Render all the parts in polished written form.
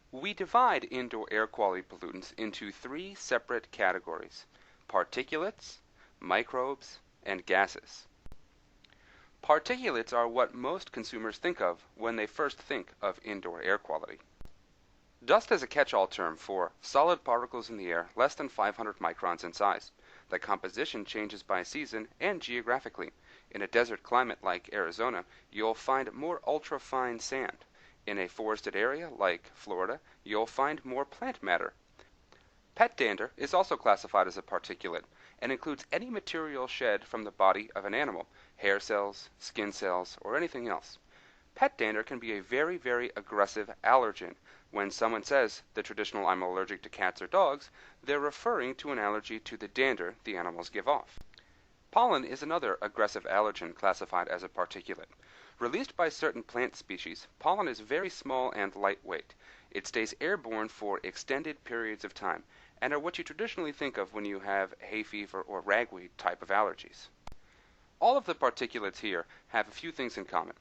We divide indoor air quality pollutants into three separate categories: particulates, microbes, and gases. Particulates are what most consumers think of when they first think of indoor air quality. Dust is a catch-all term for solid particles in the air less than 500 microns in size. The composition changes by season and geographically. In a desert climate like Arizona, you'll find more ultra-fine sand. In a forested area like Florida, you'll find more plant matter. Pet dander is also classified as a particulate and includes any material shed from the body of an animal, hair cells, skin cells, or anything else. Pet dander can be a very, very aggressive allergen. When someone says the traditional "I'm allergic to cats or dogs," they're referring to an allergy to the dander the animals give off. Pollen is another aggressive allergen classified as a particulate. Released by certain plant species, pollen is very small and lightweight. It stays airborne for extended periods of time, and are what you traditionally think of when you have hay fever or ragweed type of allergies. All of the particulates here have a few things in common.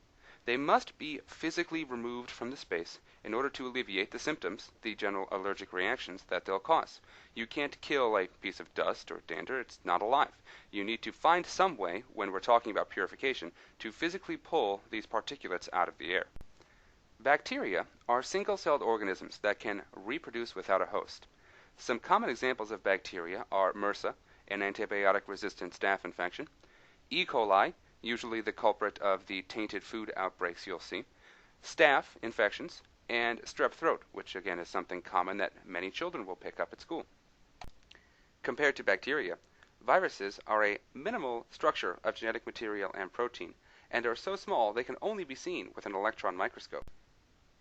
They must be physically removed from the space in order to alleviate the symptoms, the general allergic reactions that they'll cause. You can't kill a piece of dust or dander, it's not alive. You need to find some way, when we're talking about purification, to physically pull these particulates out of the air. Bacteria are single-celled organisms that can reproduce without a host. Some common examples of bacteria are MRSA, an antibiotic-resistant staph infection, E. coli, usually the culprit of the tainted food outbreaks you'll see, staph infections, and strep throat, which again is something common that many children will pick up at school. Compared to bacteria, viruses are a minimal structure of genetic material and protein, and are so small they can only be seen with an electron microscope.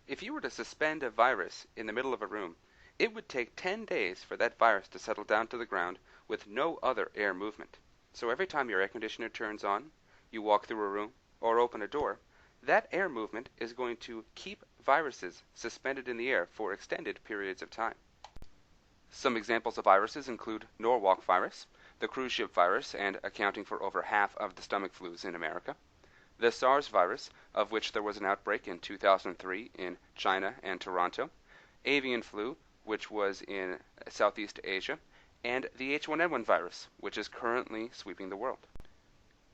If you were to suspend a virus in the middle of a room, it would take 10 days for that virus to settle down to the ground with no other air movement. So every time your air conditioner turns on, you walk through a room, or open a door, that air movement is going to keep viruses suspended in the air for extended periods of time. Some examples of viruses include Norwalk virus, the cruise ship virus, and accounting for over half of the stomach flus in America, the SARS virus, of which there was an outbreak in 2003 in China and Toronto, avian flu, which was in Southeast Asia, and the H1N1 virus, which is currently sweeping the world.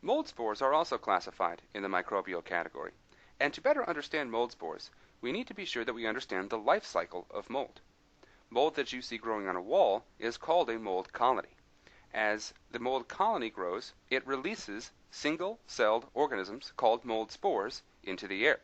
Mold spores are also classified in the microbial category, and to better understand mold spores, we need to be sure that we understand the life cycle of mold. Mold that you see growing on a wall is called a mold colony. As the mold colony grows, it releases single-celled organisms called mold spores into the air.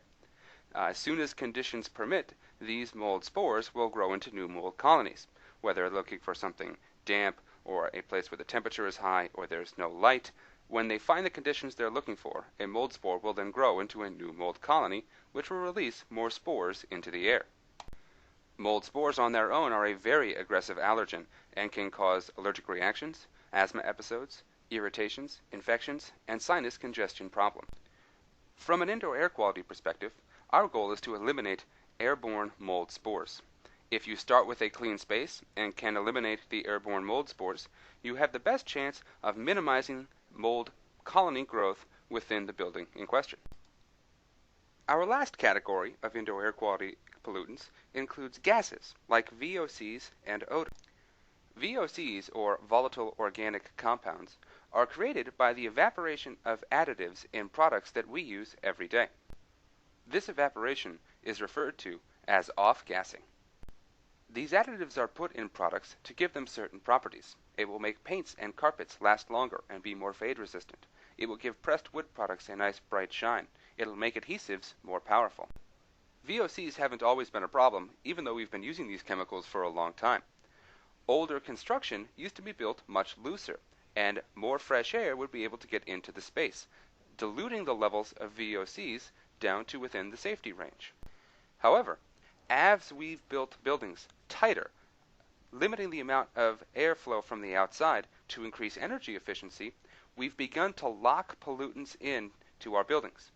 As soon as conditions permit, these mold spores will grow into new mold colonies, whether looking for something damp or a place where the temperature is high or there's no light. When they find the conditions they're looking for, a mold spore will then grow into a new mold colony, which will release more spores into the air. Mold spores on their own are a very aggressive allergen and can cause allergic reactions, asthma episodes, irritations, infections, and sinus congestion problems. From an indoor air quality perspective, our goal is to eliminate airborne mold spores. If you start with a clean space and can eliminate the airborne mold spores, you have the best chance of minimizing mold colony growth within the building in question. Our last category of indoor air quality pollutants includes gases like VOCs and odors. VOCs, or volatile organic compounds, are created by the evaporation of additives in products that we use every day. This evaporation is referred to as off-gassing. These additives are put in products to give them certain properties. It will make paints and carpets last longer and be more fade resistant. It will give pressed wood products a nice bright shine. It'll make adhesives more powerful. VOCs haven't always been a problem, even though we've been using these chemicals for a long time. Older construction used to be built much looser, and more fresh air would be able to get into the space, diluting the levels of VOCs down to within the safety range. However, as we've built buildings tighter, limiting the amount of airflow from the outside to increase energy efficiency, we've begun to lock pollutants in to our buildings.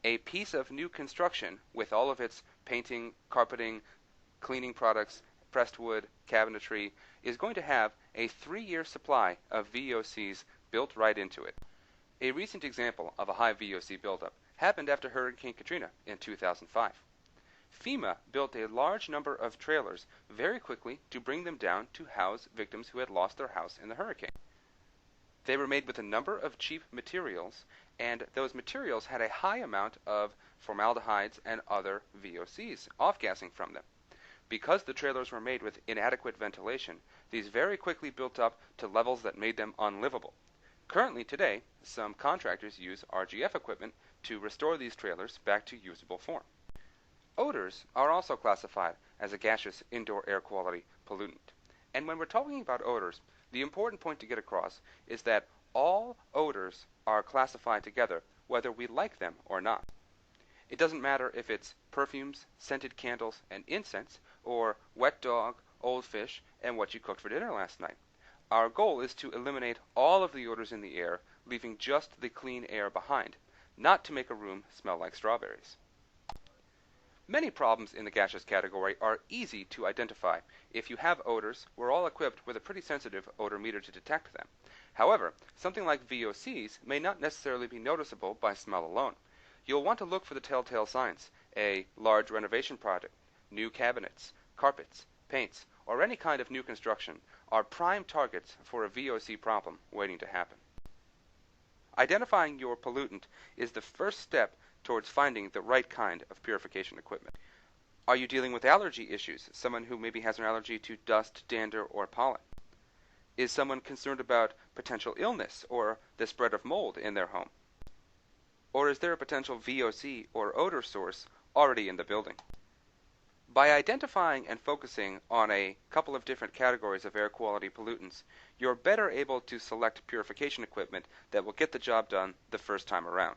A piece of new construction with all of its painting, carpeting, cleaning products, pressed wood, cabinetry, is going to have a 3-year supply of VOCs built right into it. A recent example of a high VOC buildup happened after Hurricane Katrina in 2005. FEMA built a large number of trailers very quickly to bring them down to house victims who had lost their house in the hurricane. They were made with a number of cheap materials, and those materials had a high amount of formaldehydes and other VOCs off-gassing from them. Because the trailers were made with inadequate ventilation, these very quickly built up to levels that made them unlivable. Currently today, some contractors use RGF equipment to restore these trailers back to usable form. Odors are also classified as a gaseous indoor air quality pollutant. And when we're talking about odors, the important point to get across is that all odors are classified together, whether we like them or not. It doesn't matter if it's perfumes, scented candles, and incense, or wet dog, old fish, and what you cooked for dinner last night. Our goal is to eliminate all of the odors in the air, leaving just the clean air behind, not to make a room smell like strawberries. Many problems in the gaseous category are easy to identify. If you have odors, we're all equipped with a pretty sensitive odor meter to detect them. However, something like VOCs may not necessarily be noticeable by smell alone. You'll want to look for the telltale signs: a large renovation project, new cabinets, carpets, paints, or any kind of new construction are prime targets for a VOC problem waiting to happen. Identifying your pollutant is the first step towards finding the right kind of purification equipment. Are you dealing with allergy issues? Someone who maybe has an allergy to dust, dander, or pollen? Is someone concerned about potential illness or the spread of mold in their home? Or is there a potential VOC or odor source already in the building? By identifying and focusing on a couple of different categories of air quality pollutants, you're better able to select purification equipment that will get the job done the first time around.